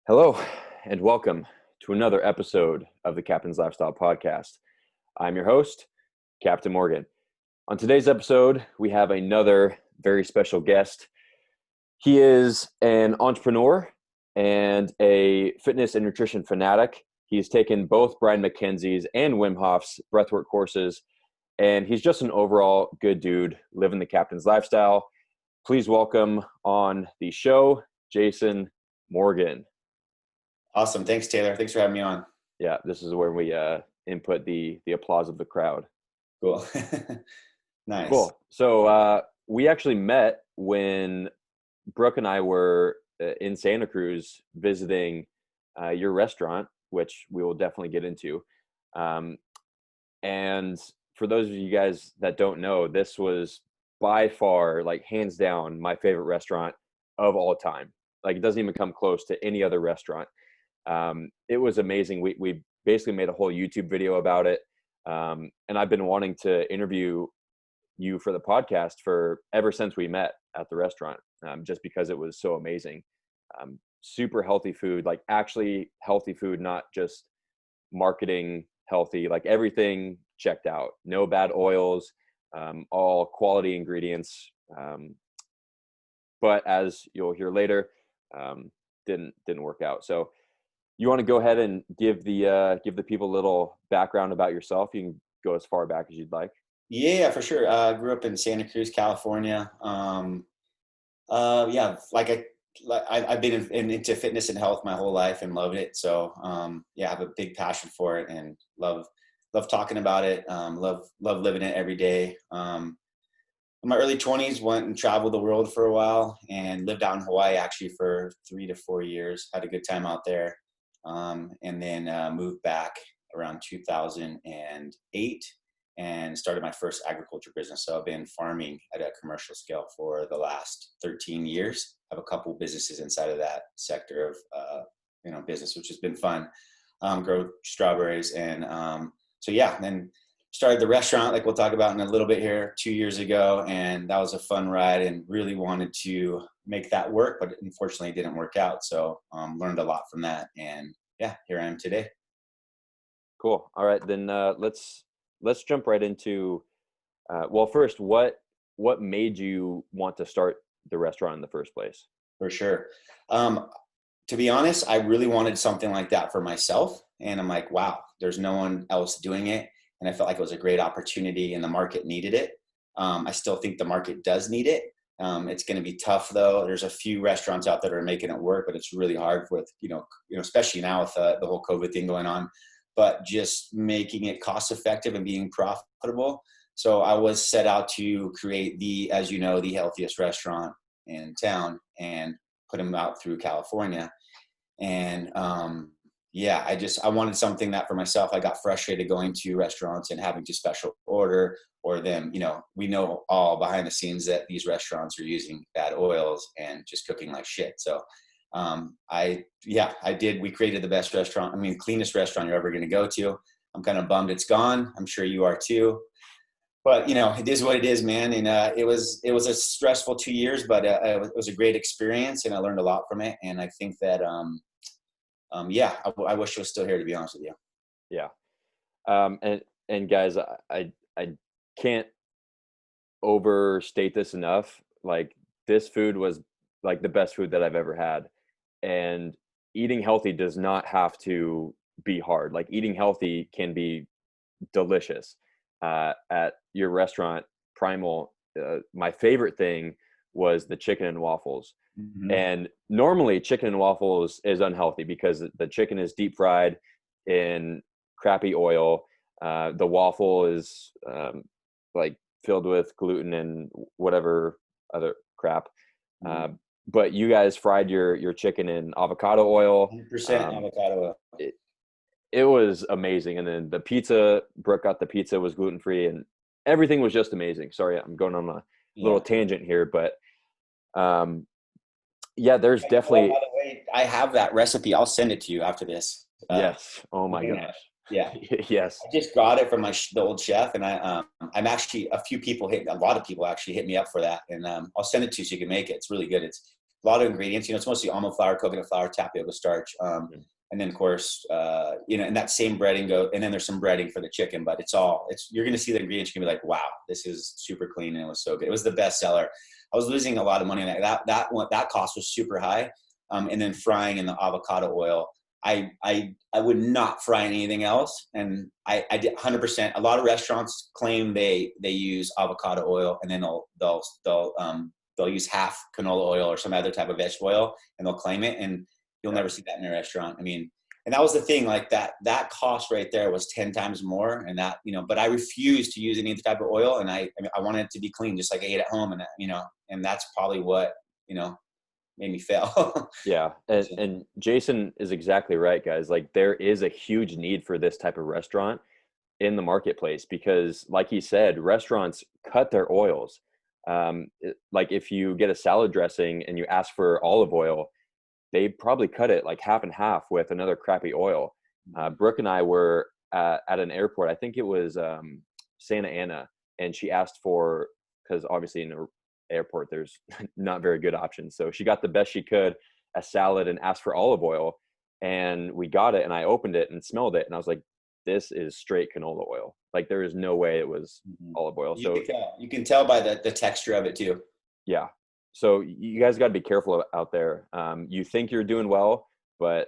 Hello, and welcome to another episode of the Captain's Lifestyle Podcast. I'm your host, Captain Morgan. On today's episode, we have another very special guest. He is an entrepreneur and a fitness and nutrition fanatic. He's taken both Brian McKenzie's and Wim Hof's breathwork courses, and he's just an overall good dude living the Captain's Lifestyle. Please welcome on the show, Jason Morgan. Awesome. Thanks, Taylor. Thanks for having me on. Yeah, this is where we input the applause of the crowd. Cool. Nice. Cool. So we actually met when Brooke and I were in Santa Cruz visiting your restaurant, which we will definitely get into. And for those of you guys that don't know, this was by far, like hands down, my favorite restaurant of all time. Like it doesn't even come close to any other restaurant. It was amazing. We basically made a whole YouTube video about it. And I've been wanting to interview you for the podcast for ever since we met at the restaurant, just because it was so amazing. Super healthy food, like actually healthy food, not just marketing healthy, like everything checked out. No bad oils, all quality ingredients. But as you'll hear later, didn't work out. So you want to go ahead and give the people a little background about yourself? You can go as far back as you'd like. Yeah, for sure. I grew up in Santa Cruz, California. Yeah, I've been into fitness and health my whole life and loved it. So yeah, I have a big passion for it and love talking about it. Love living it every day. In my early 20s, went and traveled the world for a while and lived out in Hawaii actually for 3 to 4 years. Had a good time out there. And then moved back around 2008 and started my first agriculture business. So I've been farming at a commercial scale for the last 13 years. I have a couple businesses inside of that sector of business, which has been fun. Grow strawberries and so yeah, then started the restaurant like we'll talk about in a little bit here 2 years ago, and that was a fun ride and really wanted to make that work, but unfortunately it didn't work out. So learned a lot from that, and yeah, here I am today. Cool. All right, then let's jump right into well, first, what made you want to start the restaurant in the first place? For sure. To be honest, I really wanted something like that for myself, and I'm like, wow, there's no one else doing it, and I felt like it was a great opportunity and the market needed it. I still think the market does need it. It's going to be tough though. There's a few restaurants out there that are making it work, but it's really hard with, especially now with the whole COVID thing going on, but just making it cost effective and being profitable. So I was set out to create the healthiest restaurant in town and put them out through California. And, yeah, I wanted something that for myself, I got frustrated going to restaurants and having to special order, or them, we know all behind the scenes that these restaurants are using bad oils and just cooking like shit. So I did. We created the best restaurant. I mean, cleanest restaurant you're ever going to go to. I'm kind of bummed it's gone. I'm sure you are too. But it is what it is, man. And it was a stressful 2 years, but it was a great experience, and I learned a lot from it. And I think that I wish I was still here, to be honest with you. Yeah. And guys, I can't overstate this enough. Like, this food was like the best food that I've ever had. And eating healthy does not have to be hard. Like, eating healthy can be delicious. At your restaurant, Primal, my favorite thing was the chicken and waffles. Mm-hmm. And normally chicken and waffles is unhealthy because the chicken is deep fried in crappy oil. The waffle is like filled with gluten and whatever other crap. Mm-hmm. But you guys fried your chicken in avocado oil. 100% avocado oil. It was amazing. And then the pizza, Brooke got the pizza, was gluten-free, and everything was just amazing. Sorry, I'm going on a little tangent here, but yeah, there's definitely. By the way, I have that recipe. I'll send it to you after this. Yes. Oh my gosh. Yeah. Yes. I just got it from the old chef, and I'm actually a lot of people actually hit me up for that, and I'll send it to you so you can make it. It's really good. It's lot of ingredients. It's mostly almond flour, coconut flour, tapioca starch. Mhm. And then of course, and that same breading and then there's some breading for the chicken, but you're going to see the ingredients. You're going to be like, wow, this is super clean. And it was so good. It was the best seller. I was losing a lot of money on that cost was super high. And then frying in the avocado oil. I would not fry anything else. And I did 100%. A lot of restaurants claim they use avocado oil, and then they'll use half canola oil or some other type of vegetable oil, and they'll claim it. And you'll Yeah. never see that in a restaurant. I mean, and that was the thing, like that cost right there was 10 times more. And but I refused to use any type of oil. And I wanted it to be clean, just like I ate at home. And that's probably what, made me fail. Yeah, So, and Jason is exactly right, guys. Like there is a huge need for this type of restaurant in the marketplace because, like he said, restaurants cut their oils. Like if you get a salad dressing and you ask for olive oil, they probably cut it like half and half with another crappy oil. Brooke and I were at an airport. I think it was Santa Ana, and she asked for, because obviously in an airport there's not very good options. So she got the best she could, a salad, and asked for olive oil. And we got it, and I opened it and smelled it, and I was like, "This is straight canola oil. Like there is no way it was mhm. olive oil." So You can tell by the texture of it too. yeah. So you guys got to be careful out there. You think you're doing well, but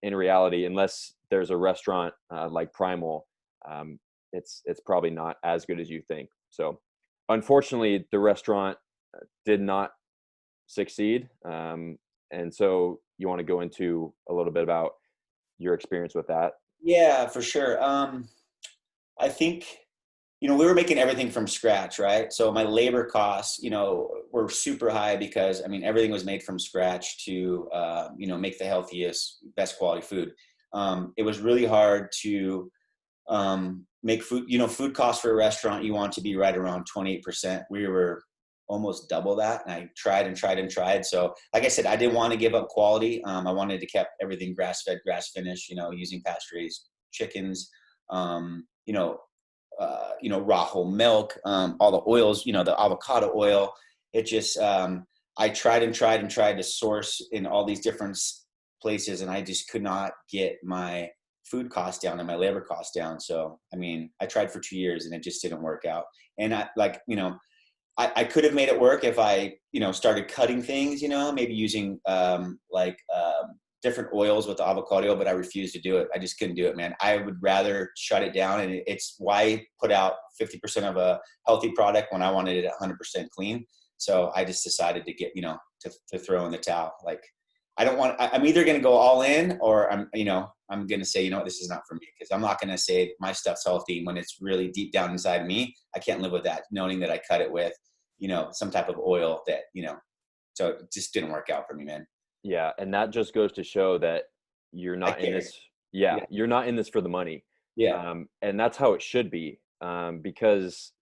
in reality, unless there's a restaurant like Primal, it's probably not as good as you think. So unfortunately, the restaurant did not succeed. And so you want to go into a little bit about your experience with that. Yeah, for sure. I think, we were making everything from scratch, right? So my labor costs, were super high because, I mean, everything was made from scratch to, make the healthiest, best quality food. It was really hard to make food. Food costs for a restaurant, you want to be right around 28%. We were almost double that. And I tried and tried and tried. So like I said, I didn't want to give up quality. I wanted to keep everything grass fed, grass finished, using pasture raised chickens, um, you know, raw whole milk, all the oils, the avocado oil. It just, I tried and tried and tried to source in all these different places, and I just could not get my food costs down and my labor costs down. So, I mean, I tried for 2 years and it just didn't work out. And I could have made it work if I, started cutting things, maybe using different oils with the avocado oil, but I refused to do it. I just couldn't do it, man. I would rather shut it down. And it's why put out 50% of a healthy product when I wanted it 100% clean. So I just decided to get, to throw in the towel. Like, I'm either going to go all in, or I'm going to say, this is not for me, because I'm not going to say my stuff's healthy when it's really deep down inside me. I can't live with that, knowing that I cut it with, some type of oil that, so it just didn't work out for me, man. Yeah, and that just goes to show that you're I not in care. this. Yeah, Yeah. you're not in this for the money, Yeah. and that's how it should be. Because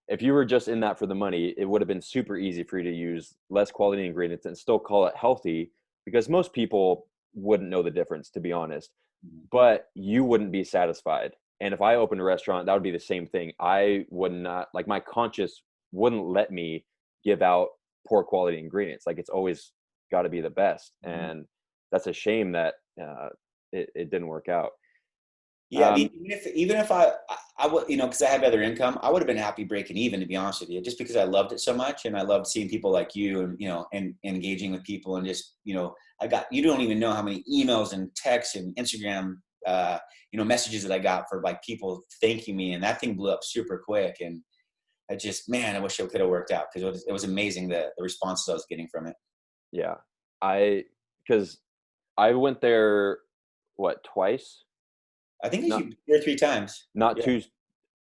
if you were just in that for the money, it would have been super easy for you to use less quality ingredients and still call it healthy, because most people wouldn't know the difference, to be honest. Mhm. But you wouldn't be satisfied. And if I opened a restaurant, that would be the same thing. I would not, like, my conscience wouldn't let me give out poor quality ingredients. Like it's always got to be the best. Mhm. And that's a shame that it didn't work out. Yeah, I mean, Um, even if I would, because I have other income, I would have been happy breaking even, to be honest with you, just because I loved it so much, and I loved seeing people like you, and and engaging with people, and just you don't even know how many emails and texts and Instagram, messages that I got for like people thanking me, and that thing blew up super quick, and man, I wish it could have worked out, because it was amazing the responses I was getting from it. yeah, because I went there, what, twice? I think it's Not you 2 or 3 times. not Yeah, 2,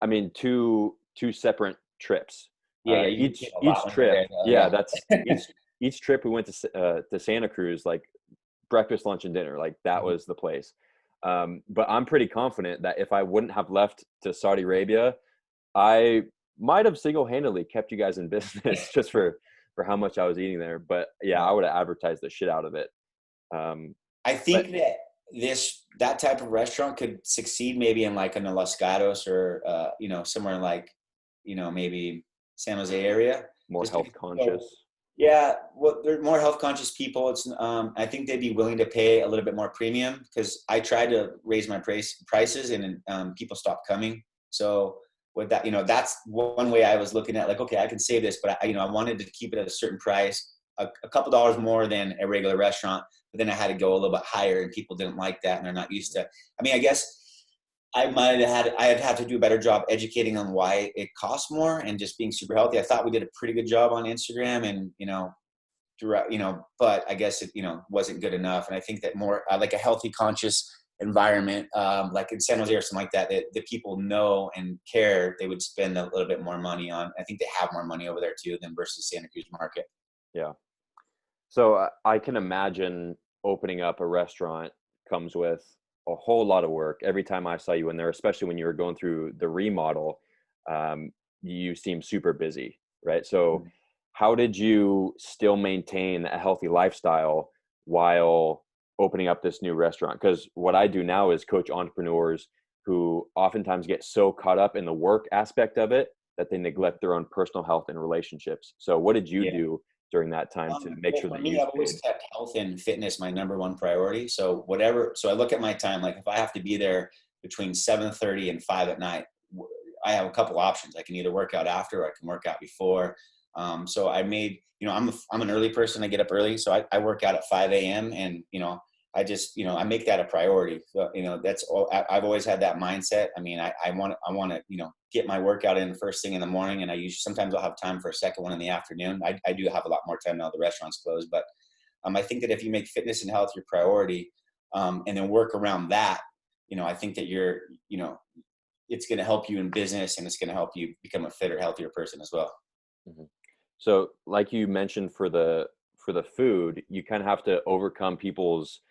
I mean, two separate trips. yeah, yeah. You get Each a lot each when you're trip, there, though. yeah, Yeah. that's each trip we went to Santa Cruz, like breakfast, lunch, and dinner, like that Mhm. was the place. But I'm pretty confident that if I wouldn't have left to Saudi Arabia, I might have single-handedly kept you guys in business just for how much I was eating there. But yeah, I would have advertised the shit out of it. Um, I but think that that type of restaurant could succeed maybe in like in a Los Gatos, or somewhere in like maybe San Jose area, more just health because people conscious. Yeah, well, they're more health conscious people. I think they'd be willing to pay a little bit more premium because I tried to raise my prices and people stopped coming. So with that, that's one way I was looking at like, okay, I can save this, but I wanted to keep it at a certain price, a couple dollars more than a regular restaurant. But then I had to go a little bit higher, and people didn't like that, and they're not used to. I mean, I guess I'd have to do a better job educating on why it costs more and just being super healthy. I thought we did a pretty good job on Instagram and, throughout, but I guess it, wasn't good enough. And I think that more like a healthy, conscious environment, like in San Jose or something like that, that people know and care, they would spend a little bit more money on. I think they have more money over there too than versus Santa Cruz market. Yeah. So I can imagine opening up a restaurant comes with a whole lot of work. Every time I saw you in there, especially when you were going through the remodel, um, you seem super busy, right? So Mhm. how did you still maintain a healthy lifestyle while opening up this new restaurant? Because what I do now is coach entrepreneurs who oftentimes get so caught up in the work aspect of it that they neglect their own personal health and relationships. So what did you Yeah. do during that time to make Well, sure for that me, you I've always stayed? kept health and fitness my number one priority. So I look at my time, like if I have to be there between 7:30 and 5 at night, I have a couple options. I can either work out after or I can work out before. So I made, I'm an early person. I get up early. So I work out at 5 a.m. and, I just, I make that a priority. So, that's all, I've always had that mindset. I mean, I want to, get my workout in first thing in the morning. And sometimes I'll have time for a second one in the afternoon. I do have a lot more time now the restaurant's closed, but I think that if you make fitness and health your priority, and then work around that, I think that it's going to help you in business and it's going to help you become a fitter, healthier person as well. Mhm. So, like you mentioned for the food, you kind of have to overcome people's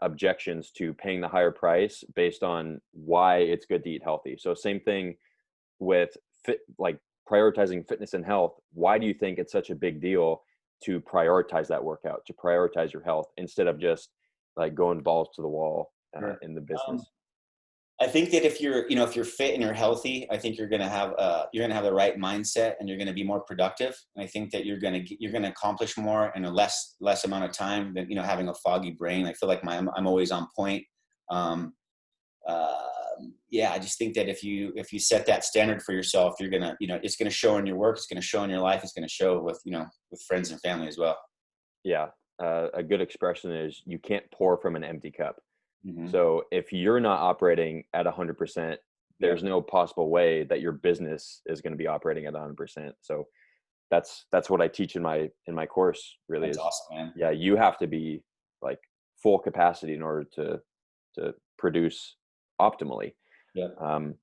objections to paying the higher price based on why it's good to eat healthy. So, same thing with like prioritizing fitness and health. Why do you think it's such a big deal to prioritize that workout, to prioritize your health instead of just like going balls to the wall Sure. in the Um, business? I think that if you're fit and you're healthy, I think you're gonna have the right mindset and you're gonna be more productive. And I think that you're gonna accomplish more in a less amount of time than having a foggy brain. I feel like I'm always on point. Um, uh, yeah, I just think that if you set that standard for yourself, you're gonna it's gonna show in your work, it's gonna show in your life, it's gonna show with friends and family as well. Yeah, a good expression is you can't pour from an empty cup. Hmm. So if you're not operating at 100%, there's Yep, no possible way that your business is going to be operating at 100%. So that's what I teach in my course really that's is, awesome, man. yeah, you have to be like full capacity in order to produce optimally. Yep. Um,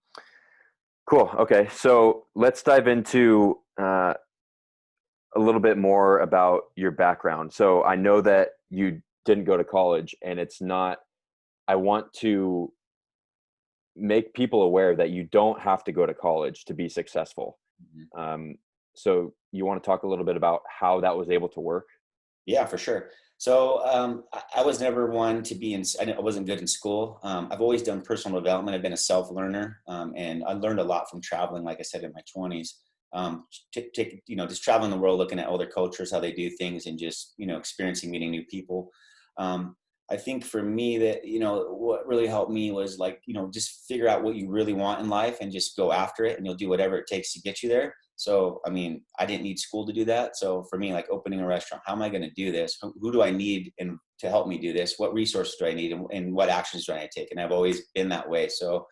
cool. Okay, so let's dive into a little bit more about your background. So I know that you didn't go to college, and it's not. I want to make people aware that you don't have to go to college to be successful. Mhm. Um, so you want to talk a little bit about how that was able to work? Yeah, for sure. So I was never one to be in. I wasn't good in school. I've always done personal development. I've been a self learner, and I learned a lot from traveling. Like I said, in my 20s, just traveling the world, looking at other cultures, how they do things, and just experiencing, meeting new people. Um, I think for me that what really helped me was like just figure out what you really want in life and just go after it, and you'll do whatever it takes to get you there. So, I mean, I didn't need school to do that. So for me, like opening a restaurant, how am I going to do this? Who do I need and to help me do this? What resources do I need and what actions do I take? And I've always been that way. So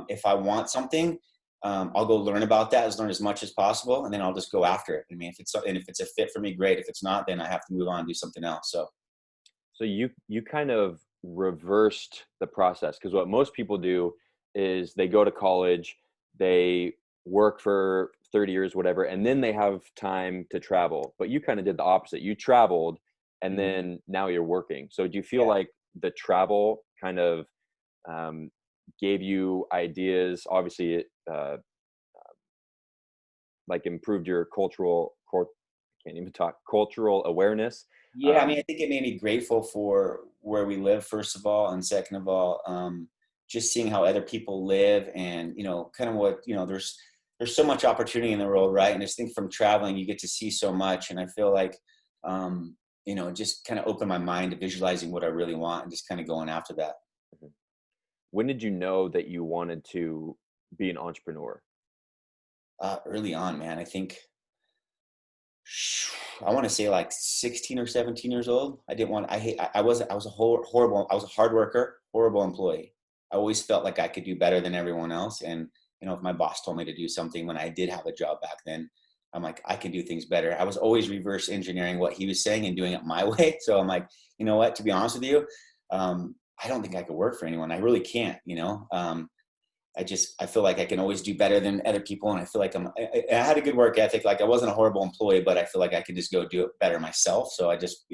if I want something, I'll go learn about that, learn as much as possible, and then I'll just go after it. I mean, if it's a fit for me, great. If it's not, then I have to move on and do something else. So So you kind of reversed the process because what most people do is they go to college, they work for 30 years, whatever, and then they have time to travel. But you kind of did the opposite. You traveled and mhm. then now you're working. So do you feel Yeah. like the travel kind of um, gave you ideas? Obviously, it like improved your can't even talk cultural awareness. Yeah, I mean, I Um, think it made me grateful for where we live, first of all, and second of all, just seeing how other people live, and kind of what there's. there's so much opportunity in the world, right? And I just think from traveling, you get to see so much. And I feel like, just kind of open my mind to visualizing what I really want and just kind of going after that. Mhm. When did you know that you wanted to be an entrepreneur? Early on, man, I think I want to say like 16 or 17 years old. I didn't want, I hate, I was a horrible, I was a hard worker, horrible employee. I always felt like I could do better than everyone else. And, if my boss told me to do something when I did have a job back then, I'm like, I can do things better. I was always reverse engineering what he was saying and doing it my way. So I'm like, you know what, to be honest with you, I don't think I could work for anyone. I really can't, I feel like I can always do better than other people. And I feel like I had a good work ethic. Like I wasn't a horrible employee, but I feel like I could just go do it better myself. So I just,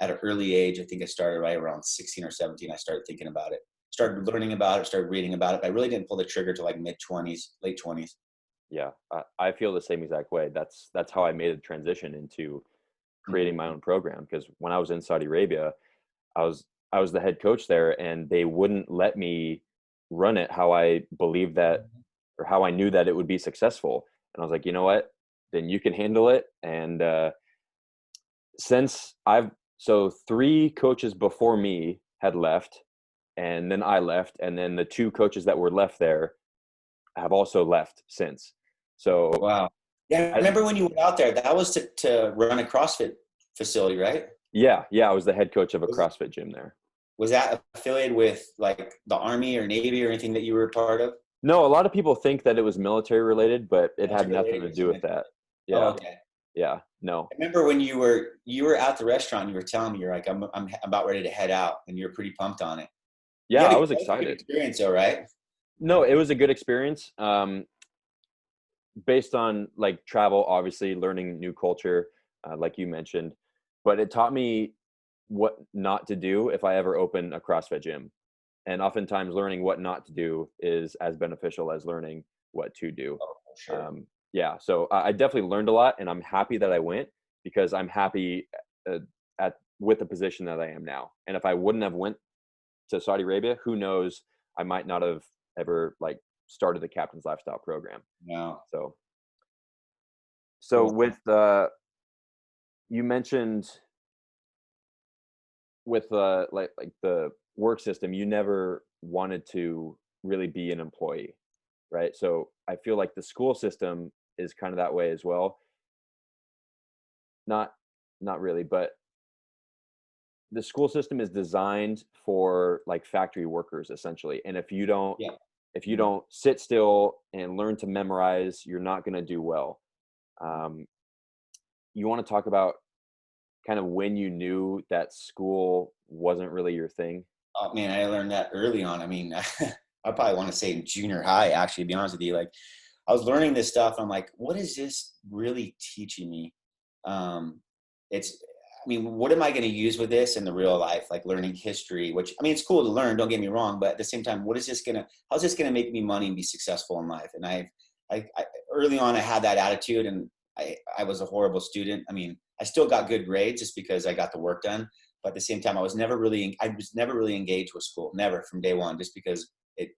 at an early age, I think I started right around 16 or 17. I started thinking about it, started learning about it, started reading about it. I really didn't pull the trigger to like mid 20s, late 20s. Yeah, I feel the same exact way. That's how I made the transition into creating my own program. Because when I was in Saudi Arabia, I was I was the head coach there, and they wouldn't let me run it how I believed that, or how I knew that it would be successful. And I was like, you know what? Then you can handle it. And since I've so three coaches before me had left, and then I left, and then the two coaches that were left there have also left since. So Wow. Yeah. I I, remember when you went out there, that was to run a CrossFit facility, right? yeah, I was the head coach of a Was, CrossFit gym there. was that affiliated with like the Army or Navy or anything that you were a part of? No, a lot of people think that it was military related, but it had Military nothing related to or do something with like that? that. Oh, Yeah, okay. yeah, no. I remember when you were at the restaurant, and you were telling me you're like, I'm about ready to head out, and you're pretty pumped on it. You Yeah, had I a, was that was a good excited. experience, though, right? No, it was a good experience. Based on like travel, obviously learning new culture, like you mentioned, but it taught me what not to do if I ever open a CrossFit gym. And oftentimes, learning what not to do is as beneficial as learning what to do. Oh, for sure. Yeah, so I definitely learned a lot, and I'm happy that I went, because I'm happy uh, at with the position that I am now. And if I wouldn't have went to Saudi Arabia, who knows? I might not have ever like started the Captain's Lifestyle program. No. So, so Well, with you mentioned with like the work system, you never wanted to really be an employee, right? So I feel like the school system is kind of that way as well. Not not really, but the school system is designed for like factory workers essentially. And yeah. if you Mhm. don't sit still and learn to memorize, you're not going to do well. Um, you want to talk about kind of when you knew that school wasn't really your thing? Oh man, I learned that early on. I mean, I probably want to say in junior high, actually, to be honest with you. Like, I was learning this stuff. I'm like, what is this really teaching me? Um, I mean, what am I going to use with this in the real life? Like learning history, which I mean, it's cool to learn. Don't get me wrong, but at the same time, how's this gonna make me money and be successful in life? And I early on, I had that attitude, and I was a horrible student. I mean, I still got good grades just because I got the work done. But at the same time, I was never really engaged with school, never from day one, just because it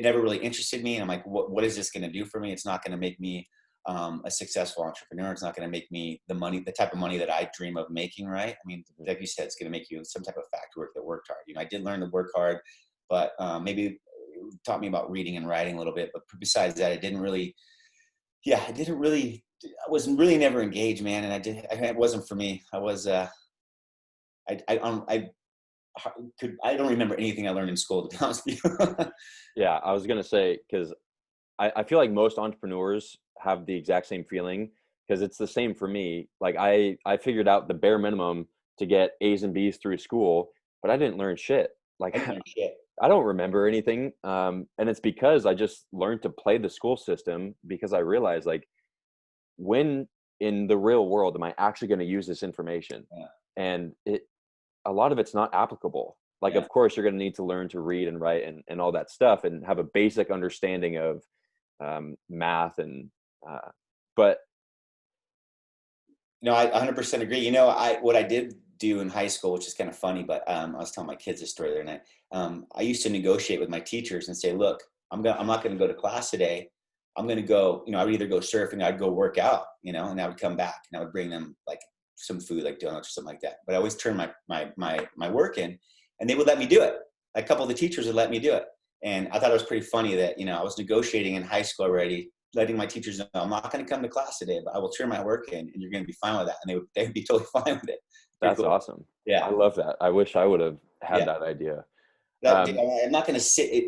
never really interested me. And I'm like, what is this going to do for me? It's not going to make me a successful entrepreneur. It's not going to make me the type of money that I dream of making. Right. I mean, Mhm. like you said, it's going to make you some type of factory work that worked hard. I did learn to work hard, but maybe it taught me about reading and writing a little bit. But besides that, I didn't really, I was really never engaged, man. And it wasn't for me. I don't remember anything I learned in school, to be honest with you. Yeah, I was gonna say, because I feel like most entrepreneurs have the exact same feeling, because it's the same for me. Like I figured out the bare minimum to get A's and B's through school, but I didn't learn shit. I Like didn't learn shit. I don't remember anything. And it's because I just learned to play the school system, because I realized, like, when in the real world am I actually going to use this information? Yeah. And a lot of it's not applicable. Like, Yeah. of course, you're going to need to learn to read and write and all that stuff, and have a basic understanding of math and uh, but No, I 100% agree. What I did do in high school, which is kind of funny, but I was telling my kids this story the other night. I used to negotiate with my teachers and say, "Look, I'm not going to go to class today. I'm going to go, I would either go surfing, I'd go work out, and I would come back and I would bring them like some food, like donuts or something like that. But I always turn my work in, and they would let me do it. A couple of the teachers would let me do it. And I thought it was pretty funny that, I was negotiating in high school already, letting my teachers know I'm not going to come to class today, but I will turn my work in and you're going to be fine with that. And they'd be totally fine with it. Pretty That's cool. awesome. Yeah. I love that. I wish I would have had Yeah. that idea. That Um, I'm not going to sit.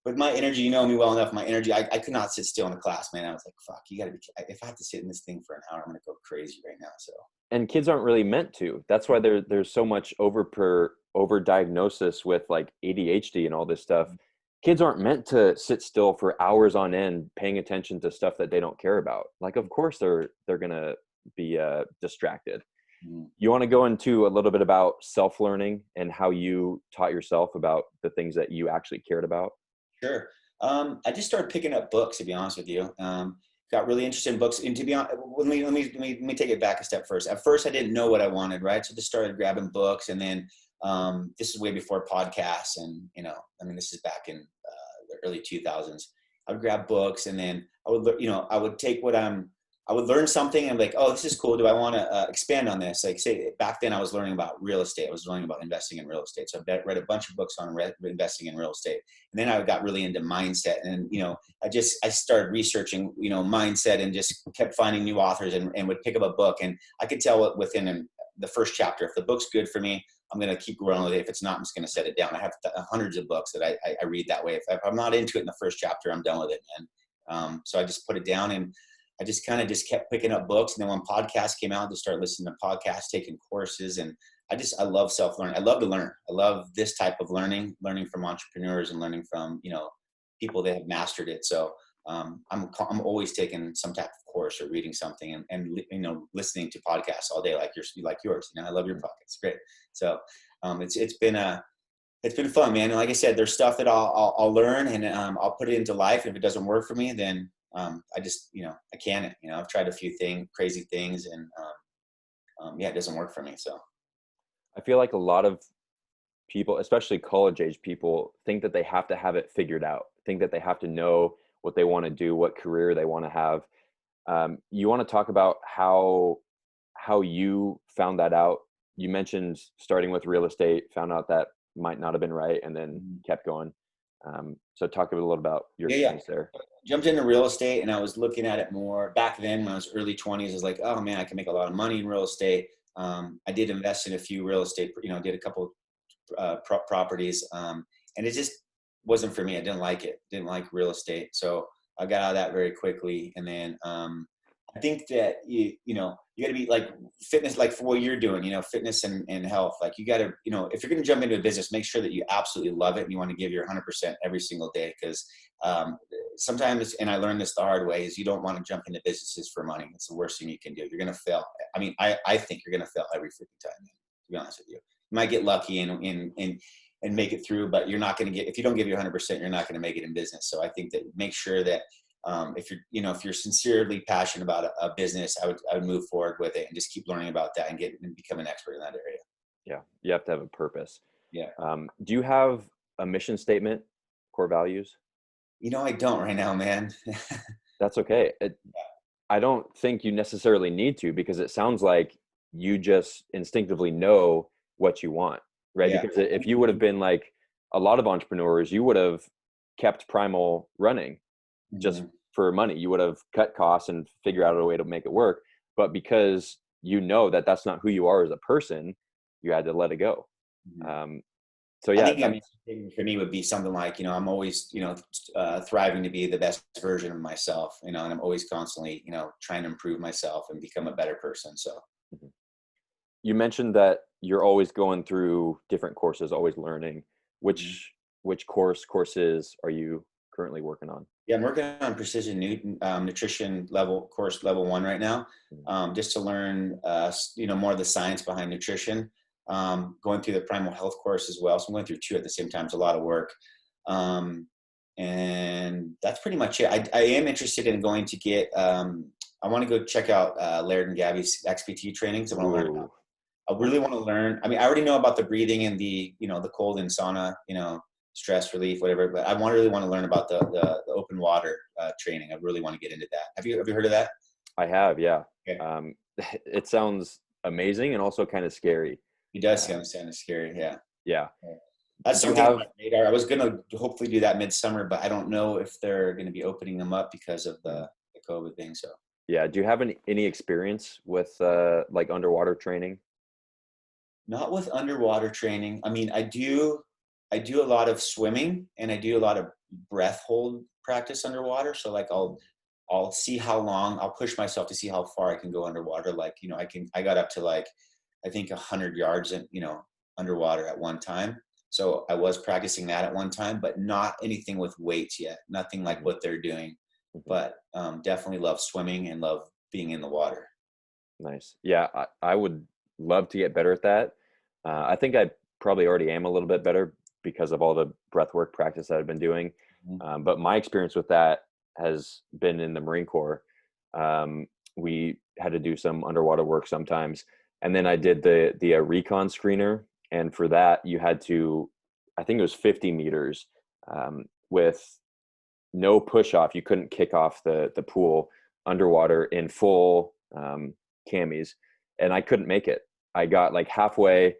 With my energy, you know me well enough. My energy, I could not sit still in a class, man. I was like, fuck, you got to be. If I have to sit in this thing for an hour, I'm going to go crazy right now. So and kids aren't really meant to. That's why there's so much over diagnosis with like ADHD and all this stuff. Kids aren't meant to sit still for hours on end paying attention to stuff that they don't care about. Like, of course they're gonna be distracted. mm, You want to go into a little bit about self-learning and how you taught yourself about the things that you actually cared about? sure. I just started picking up books, to be honest with you. Got really interested in books, and to be honest, let me take it back a step first. At first, I didn't know what I wanted, right? So just started grabbing books, and then this is way before podcasts, and this is back in the early 2000s. I would grab books, and then I would take I would learn something and be like, oh, this is cool. Do I want to expand on this? Like, say back then I was learning about real estate. I was learning about investing in real estate. So I read a bunch of books on investing in real estate. And then I got really into mindset. And, I started researching, mindset, and just kept finding new authors, and would pick up a book. And I could tell it within the first chapter, if the book's good for me, I'm going to keep growing with it. If it's not, I'm just going to set it down. I have hundreds of books that I read that way. If I'm not into it in the first chapter, I'm done with it. And so I just put it down, and I just kind of kept picking up books. And then when podcasts came out, I just started listening to podcasts, taking courses. And I love self-learning. I love to learn. I love this type of learning from entrepreneurs and learning from, people that have mastered it. So I'm always taking some type of course or reading something, and listening to podcasts all day, like yours. I love your podcast. It's great. So it's been fun, man. And like I said, there's stuff that I'll learn, and I'll put it into life. If it doesn't work for me, then I just, I can't, I've tried a few crazy things, and yeah, it doesn't work for me. So I feel like a lot of people, especially college age people, think that they have to have it figured out, think that they have to know what they want to do, what career they want to have. You want to talk about how you found that out? You mentioned starting with real estate, found out that might not have been right, and then kept going. So talk a little about your yeah. experience there. Jumped into real estate, and I was looking at it more back then when I was early 20s. I was like, oh man, I can make a lot of money in real estate. I did invest in a few real estate, did a couple properties, and it just wasn't for me. I didn't like it. Didn't like real estate, so I got out of that very quickly. And then I think that you got to be like fitness, like for what you're doing, fitness and health. Like you got to, if you're going to jump into a business, make sure that you absolutely love it and you want to give your 100% every single day. Because sometimes, and I learned this the hard way, is you don't want to jump into businesses for money. It's the worst thing you can do. You're going to fail. I mean, I think you're going to fail every freaking time, man, to be honest with you. You might get lucky and make it through, but you're not going to if you don't give your 100%, you're not going to make it in business. So I think that make sure that if you're sincerely passionate about a business, I would move forward with it and just keep learning about that and become an expert in that area. Yeah, you have to have a purpose. Yeah. Do you have a mission statement, core values? I don't right now, man. That's okay. I don't think you necessarily need to, because it sounds like you just instinctively know what you want, right? Yeah. Because if you would have been like a lot of entrepreneurs, you would have kept Primal running just for money. You would have cut costs and figure out a way to make it work. But because you know that that's not who you are as a person, you had to let it go. So I yeah, think I mean, for me would be something like, I'm always, thriving to be the best version of myself, and I'm always constantly, trying to improve myself and become a better person. So you mentioned that you're always going through different courses, always learning. Which courses are you currently working on? Yeah, I'm working on precision nutrition course level 1 right now, just to learn, more of the science behind nutrition. Going through the primal health course as well. So I'm going through 2 at the same time. It's a lot of work. And that's pretty much it. I am interested in going to get, I want to go check out Laird and Gabby's XPT trainings. I want to learn about. I really want to learn. I mean, I already know about the breathing and the, the cold and sauna, stress relief, whatever. But I really want to learn about the open water training. I really want to get into that. Have you heard of that? I have, yeah. Okay. It sounds amazing and also kind of scary. It does Um, sound scary. Yeah. yeah. Yeah. That's Do you something on my have radar. I was gonna hopefully do that midsummer, but I don't know if they're gonna be opening them up because of the COVID thing. So Yeah, do you have any experience with like underwater training? not with underwater training. I mean, I do a lot of swimming and I do a lot of breath hold practice underwater. So like I'll see how long I'll push myself to see how far I can go underwater. Like, I got up to like I think 100 yards and underwater at one time. So I was practicing that at one time, but not anything with weights yet. Nothing like Mhm, what they're doing. mhm. But definitely love swimming and love being in the water. Nice. Yeah, I would love to get better at that. I think I probably already am a little bit better because of all the breath work practice that I've been doing. Mhm. But my experience with that has been in the Marine Corps. We had to do some underwater work sometimes, and then I did the recon screener, and for that you had to, I think it was 50 meters with no push off. You couldn't kick off the pool underwater in full camis, and I couldn't make it. I got like halfway,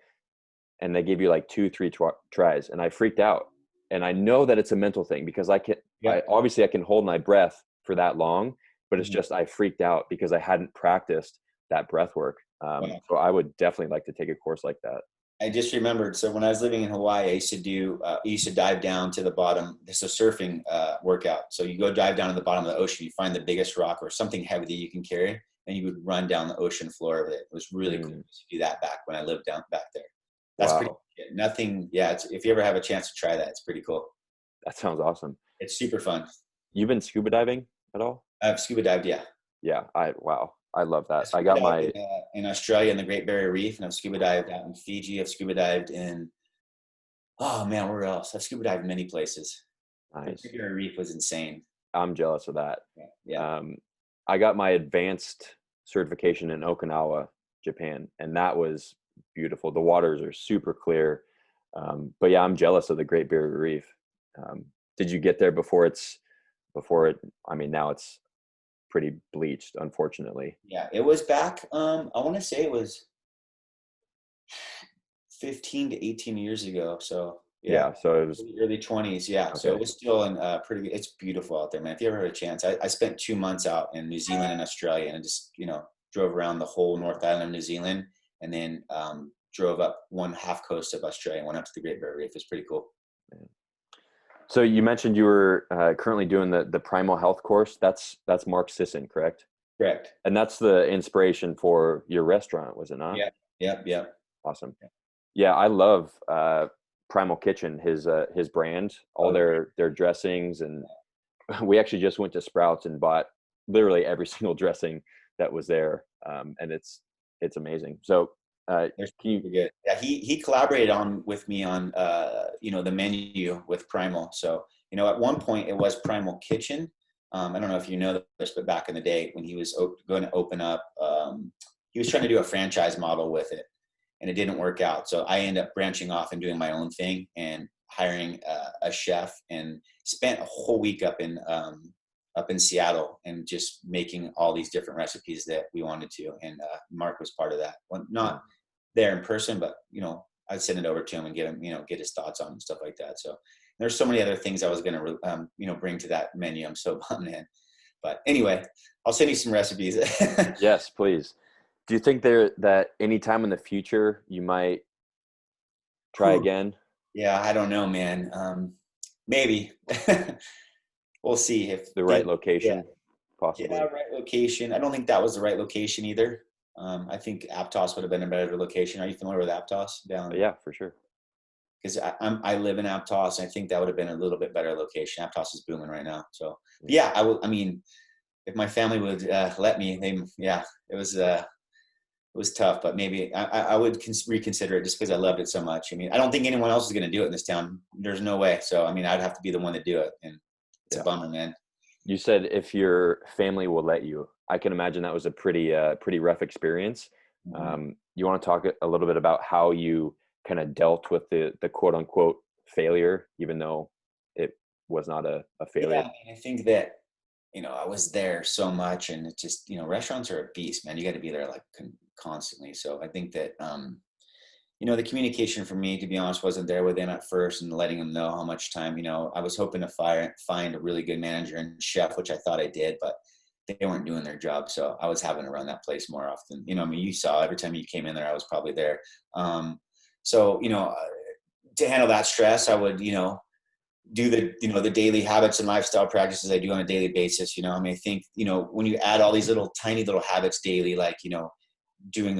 and they give you like two, three tries, and I freaked out. And I know that it's a mental thing because I Yep. obviously I can hold my breath for that long, but it's Mhm. just I freaked out because I hadn't practiced that breath work. Wow. So I would definitely like to take a course like that. I just remembered. So when I was living in Hawaii, I used to dive down to the bottom. This is a surfing workout. So you go dive down to the bottom of the ocean, you find the biggest rock or something heavy that you can carry, and you would run down the ocean floor of it. It was really cool Mm, to do that back when I lived down back there. That's pretty wow, nothing. Yeah, if you ever have a chance to try that, it's pretty cool. that sounds awesome. It's super fun. You've been scuba diving at all? I've scuba dived, yeah. Yeah, I love I that. I scuba got dived my in Australia in the Great Barrier Reef, and I've scuba dived out in Fiji. I've scuba dived in, oh man, where else? I've scuba dived many places. The Great nice. Barrier Reef was insane. I'm jealous of that. Yeah, yeah. Um, I got my advanced certification in Okinawa, Japan, and that was beautiful. The waters are super clear. But yeah, I'm jealous of the Great Barrier Reef. Um, did you get there before it? I mean, now it's pretty bleached, unfortunately. Yeah, it was back. I want to say it was 15 to 18 years ago. So yeah, Yeah, so it was early 20s. Yeah, so it okay. was still in pretty. It's beautiful out there, man. If you ever had a chance, I spent 2 months out in New Zealand and Australia, and I just drove around the whole North Island of New Zealand, and then drove up one half coast of Australia and went up to the Great Barrier Reef. It's pretty cool. So you mentioned you were currently doing the Primal Health course. That's Mark Sisson, correct? Correct. And that's the inspiration for your restaurant, was it not? Yeah. Yep. Yep. Awesome. Yeah, I love Primal Kitchen, his brand, all Oh, their dressings, and we actually just went to Sprouts and bought literally every single dressing that was there, and it's amazing. So, they're can you? super good. Yeah, he collaborated on with me on the menu with Primal. So at one point it was Primal Kitchen. I don't know if you know this, but back in the day when he was going to open up, he was trying to do a franchise model with it, and it didn't work out. So I ended up branching off and doing my own thing and hiring a chef, and spent a whole week up in Seattle and just making all these different recipes that we wanted to. And Mark was part of that. Well, Mm, not there in person, but I'd send it over to him and get him, get his thoughts on it and stuff like that. So there's so many other things I was going to, bring to that menu. I'm so bummed in, but anyway, I'll send you some recipes. yes, please. Do you think that any time in the future you might try Whew. again? Yeah, I don't know, man. Maybe we'll see if The right things. Yeah, location, yeah, possibly. right location. I don't think that was the right location either. I think Aptos would have been a better location. Are you familiar with Aptos But down? yeah, for sure. Because I live in Aptos. I think that would have been a little bit better location. Aptos is booming right now. So Mm, yeah, I will. I mean, if my family would let me, yeah, it was tough, but maybe I would reconsider it just because I loved it so much. I mean, I don't think anyone else is going to do it in this town. There's no way. So I mean, I'd have to be the one to do it, and it's a yeah. bummer, man. You said if your family will let you. I can imagine that was a pretty rough experience. Mhm. You want to talk a little bit about how you kind of dealt with the quote unquote failure, even though it was not a Yeah, failure? I mean, I think that, I was there so much, and it just, restaurants are a beast, man. You got to be there like constantly. So I think that, the communication for me, to be honest, wasn't there with them at first, and letting them know how much time, I was hoping to find a really good manager and chef, which I thought I did, but they weren't doing their job. So I was having to run that place more often. I mean, you saw every time you came in there, I was probably there. Um, so, to handle that stress, I would, do the daily habits and lifestyle practices I do on a daily basis. I mean, I think, when you add all these little tiny little habits daily, like, doing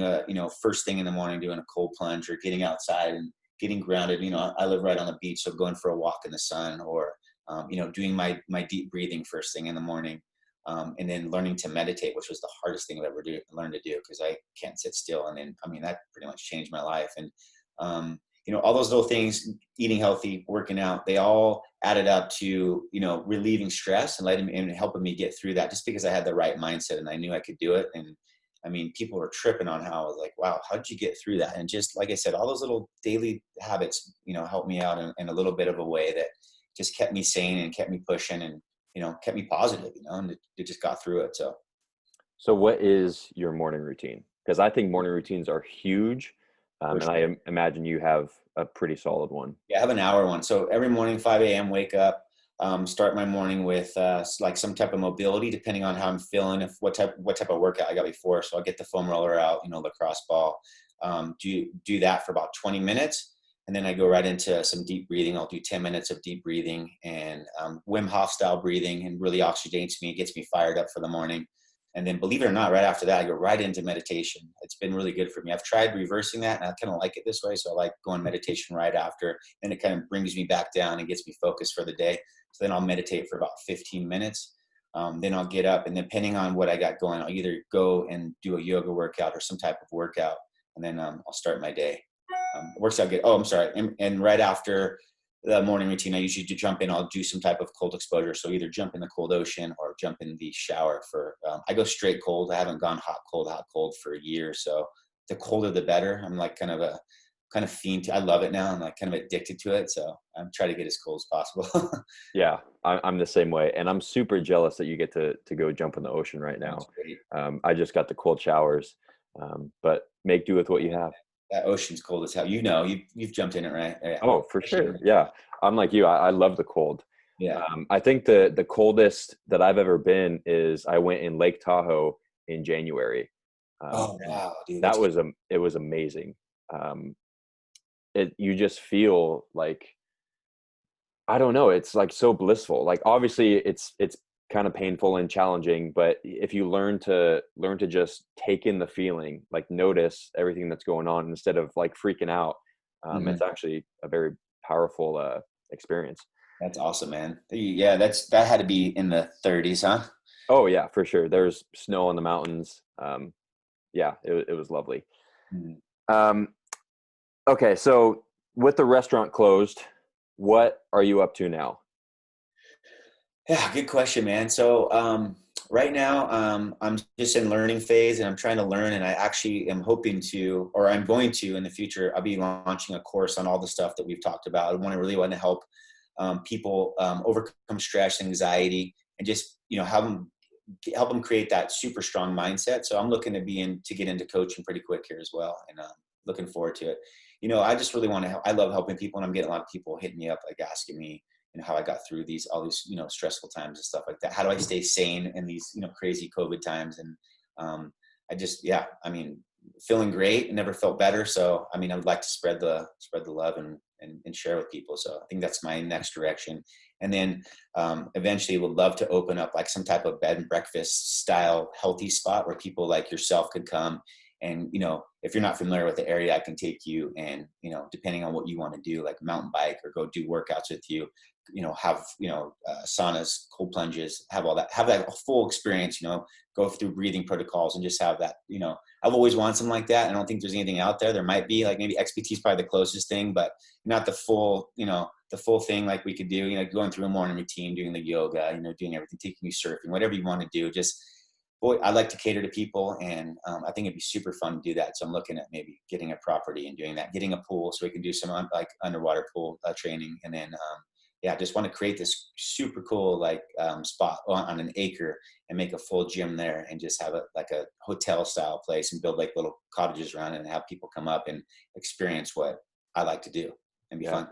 first thing in the morning, doing a cold plunge, or getting outside and getting grounded. I live right on the beach, so going for a walk in the sun, or doing my deep breathing first thing in the morning, and then learning to meditate, which was the hardest thing I've ever learned to do, because I can't sit still. And then, I mean, that pretty much changed my life. And all those little things, eating healthy, working out, they all added up to relieving stress and letting me and helping me get through that, just because I had the right mindset and I knew I could do it. And I mean, people were tripping on how I was like, wow, how did you get through that? And just like I said, all those little daily habits, helped me out in a little bit of a way that just kept me sane and kept me pushing, and, kept me positive, and it just got through it. So, So what is your morning routine? Because I think morning routines are huge, for and sure. imagine you have a pretty solid one. Yeah, I have an hour one. So every morning, 5 a.m., wake up, start my morning with like some type of mobility, depending on how I'm feeling, if what type of workout I got before. So I'll get the foam roller out, lacrosse ball, do that for about 20 minutes. And then I go right into some deep breathing. I'll do 10 minutes of deep breathing and Wim Hof style breathing, and really oxygenates me. It gets me fired up for the morning. And then, believe it or not, right after that, I go right into meditation. It's been really good for me. I've tried reversing that, and I kind of like it this way. So I like going meditation right after, and it kind of brings me back down and gets me focused for the day. So then I'll meditate for about 15 minutes. Then I'll get up, and depending on what I got going, I'll either go and do a yoga workout or some type of workout, and then I'll start my day. Works out good. Oh, I'm sorry. And right after the morning routine, I usually do jump in. I'll do some type of cold exposure. So either jump in the cold ocean or jump in the shower for, I go straight cold. I haven't gone hot, cold for years. So the colder, the better. I'm like kind of fiend. I love it now. I'm like kind of addicted to it. So I'm trying to get as cold as possible. Yeah, I'm the same way, and I'm super jealous that you get to go jump in the ocean right That's now. great. I just got the cold showers, but make do with what you have. That ocean's cold as hell. You've jumped in it, right? Yeah. Oh, for Especially sure. Yeah, I'm like you. I love the cold. yeah. I think the coldest that I've ever been is I went in Lake Tahoe in January, Oh, and wow, dude. that was it was amazing. Um, you just feel like, I don't know, it's like so blissful. Like obviously it's kind of painful and challenging, but if you learn to just take in the feeling, like notice everything that's going on instead of like freaking out, it's Mhm. actually a very powerful experience. That's awesome, man. Yeah, that had to be in the 30s, huh? Oh yeah, for sure. There's snow on the mountains. Yeah, it was lovely. Mhm. Um, okay, so with the restaurant closed, what are you up to now? Yeah, good question, man. So right now, I'm just in learning phase, and I'm trying to learn. And I actually am hoping to, or I'm going to in the future, I'll be launching a course on all the stuff that we've talked about. I want to help people overcome stress, anxiety, and just help them create that super strong mindset. So I'm looking to get into coaching pretty quick here as well, and looking forward to it. I just really want to help. I love helping people, and I'm getting a lot of people hitting me up, like asking me, how I got through all these, stressful times and stuff like that. How do I stay sane in these, crazy COVID times? And yeah, I mean, feeling great and never felt better. So, I mean, I would like to spread the love and share with people. So I think that's my next direction. And then eventually would love to open up like some type of bed and breakfast style healthy spot where people like yourself could come. And, if you're not familiar with the area, I can take you, and, depending on what you want to do, like mountain bike or go do workouts with you, have, saunas, cold plunges, have that full experience, go through breathing protocols and just have that, I've always wanted something like that. I don't think there's anything out there. There might be, like, maybe XPT is probably the closest thing, but not the full thing like we could do, going through a morning routine, doing the yoga, doing everything, taking you surfing, whatever you want to do. Just boy, I like to cater to people, and I think it'd be super fun to do that. So I'm looking at maybe getting a property and doing that, getting a pool so we can do some like underwater pool training, and then yeah, just want to create this super cool like spot on an acre and make a full gym there, and just have like a hotel style place and build like little cottages around it and have people come up and experience what I like to do and be Yeah. fun.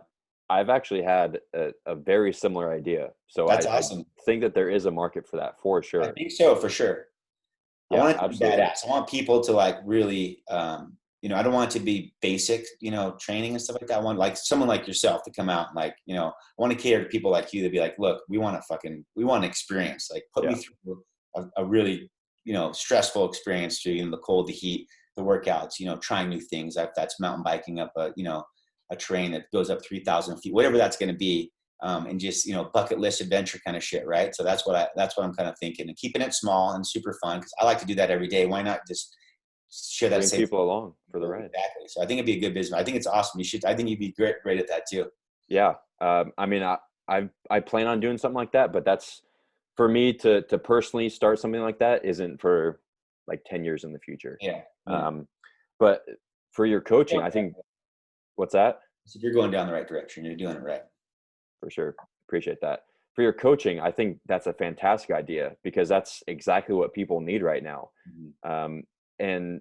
I've actually had a very similar idea. So That's I awesome. think that there is a market for that for I sure. think so for sure. I Yeah, want it to be absolutely. badass. I want people to like really, I don't want it to be basic, training and stuff like that. I want like someone like yourself to come out and like, I want to cater to people like you to be like, look, we want to experience, like put me Yeah. through a really, stressful experience through, the cold, the heat, the workouts, trying new things. If that's mountain biking up a train that goes up 3,000 feet, whatever that's going to be, and just bucket list adventure kind of shit, right? So that's what I'm kind of thinking, and keeping it small and super fun because I like to do that every day. Why not just share that Bring same people along for the ride. exactly? So I think it'd be a good business. I think it's awesome. You should. I think you'd be great at that too. Yeah. I mean, I plan on doing something like that, but that's for me to personally start something like that isn't for like 10 years in the future. Yeah, yeah. Um, but for your coaching, Yeah. I think what's that? So you're going down the right direction. You're doing it right. For sure. Appreciate that. For your coaching, I think that's a fantastic idea because that's exactly what people need right now. Mhm. And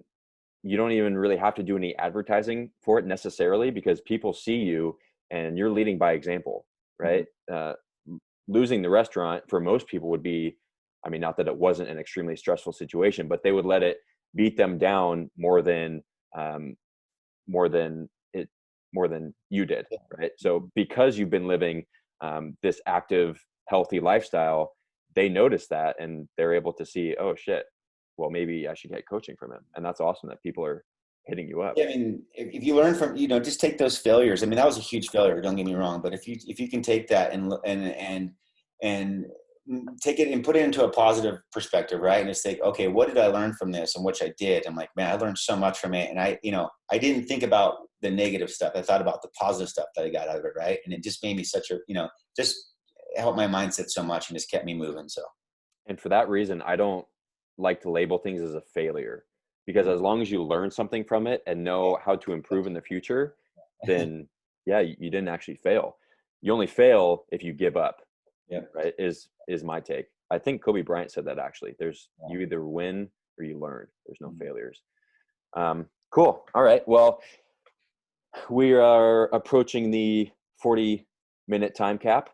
you don't even really have to do any advertising for it necessarily because people see you and you're leading by example, Mhm. right? Losing the restaurant for most people would be, I mean, not that it wasn't an extremely stressful situation, but they would let it beat them down um, more than it more than you did, Yeah. right? So because you've been living this active, healthy lifestyle, they notice that and they're able to see, oh shit, well maybe I should get coaching from him, and that's awesome that people are hitting you up. Yeah, I mean, if you learn from, just take those failures. I mean, that was a huge failure. Don't get me wrong, but if you can take that and take it and put it into a positive perspective, right? And just think, okay, what did I learn from this, and which I did. I'm like, man, I learned so much from it, and I didn't think about the negative stuff. I thought about the positive stuff that I got out of it, right? And it just made me such a, just helped my mindset so much and just kept me moving. So And for that reason, I don't like to label things as a failure because cool. as long as you learn something from it and Yeah. know how to improve in the future, then yeah, you didn't actually fail. You only fail if you give up, Yeah. right? Is my take. I think Kobe Bryant said that actually. There's Yeah. you either win or you learn. There's no Mhm. failures. Cool. All right. Well, we are approaching the 40-minute time cap.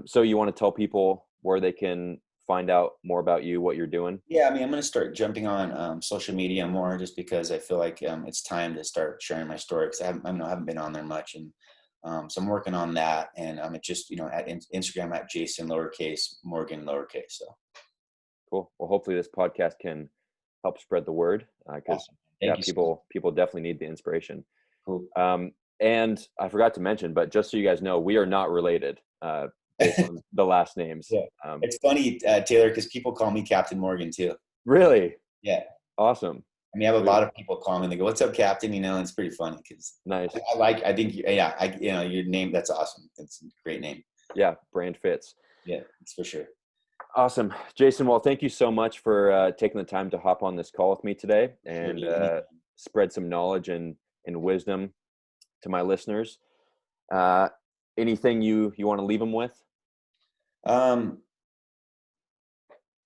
So you want to tell people where they can find out more about you, what you're doing? Yeah, I mean, I'm going to start jumping on social media more just because I feel like it's time to start sharing my story because I haven't been on there much, and so I'm working on that. And I'm just at Instagram at Jason lowercase Morgan lowercase. So Cool. Well, hopefully this podcast can help spread the word because awesome. yeah, Thank you so much. people definitely need the inspiration. Cool. Um, and I forgot to mention, but just so you guys know, we are not related based on the last names. Yeah, it's funny, Taylor, because people call me Captain Morgan too. Really Yeah, awesome. I mean, I have a Sweet. lot of people call me and they go, "What's up, Captain?" And it's pretty funny because Nice. I think yeah, your name, that's awesome. It's a great name. Yeah, brand fits. Yeah, it's for sure. Awesome. Jason, well, thank you so much for taking the time to hop on this call with me today Sure, and dude. Anytime. spread some knowledge and wisdom to my listeners. Uh, anything you want to leave them with? Um,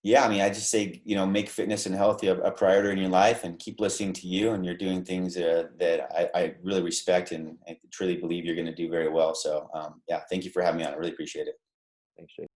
Yeah, I mean, I just say, make fitness and health a priority in your life, and keep listening to you. And you're doing things that I really respect, and I truly believe you're going to do very well. So, yeah, thank you for having me on. I really appreciate it. Thanks, Jason.